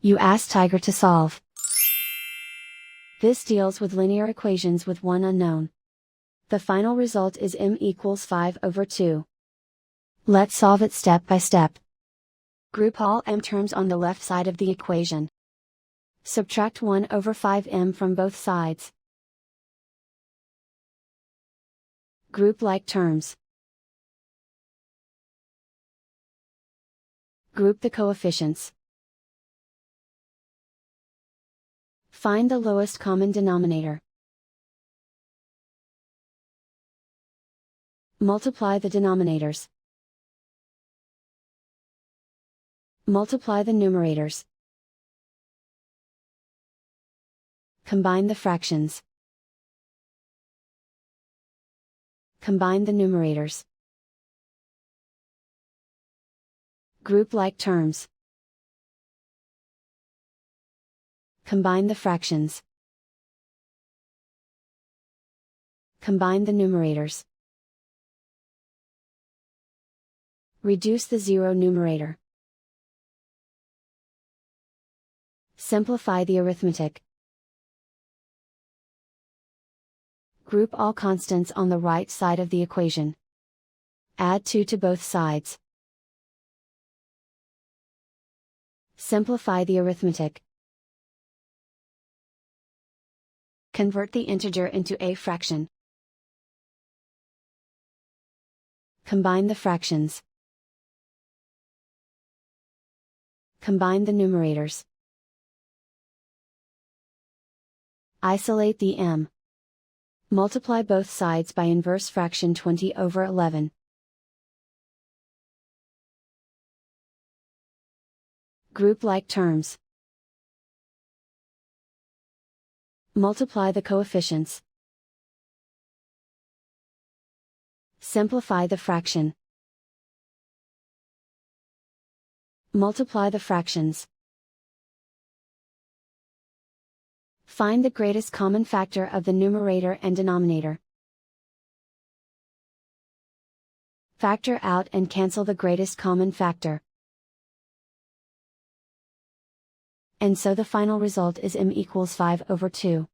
You ask Tiger to solve. This deals with linear equations with one unknown. The final result is m equals 5/2. Let's solve it step by step. Group all m terms on the left side of the equation. Subtract 1/5m from both sides. Group like terms. Group the coefficients. Find the lowest common denominator. Multiply the denominators. Multiply the numerators. Combine the fractions. Combine the numerators. Group like terms. Combine the fractions. Combine the numerators. Reduce the zero numerator. Simplify the arithmetic. Group all constants on the right side of the equation. Add 2 to both sides. Simplify the arithmetic. Convert the integer into a fraction. Combine the fractions. Combine the numerators. Isolate the m. Multiply both sides by inverse fraction 20/11. Group like terms. Multiply the coefficients. Simplify the fraction. Multiply the fractions. Find the greatest common factor of the numerator and denominator. Factor out and cancel the greatest common factor. And so the final result is m equals 5/2.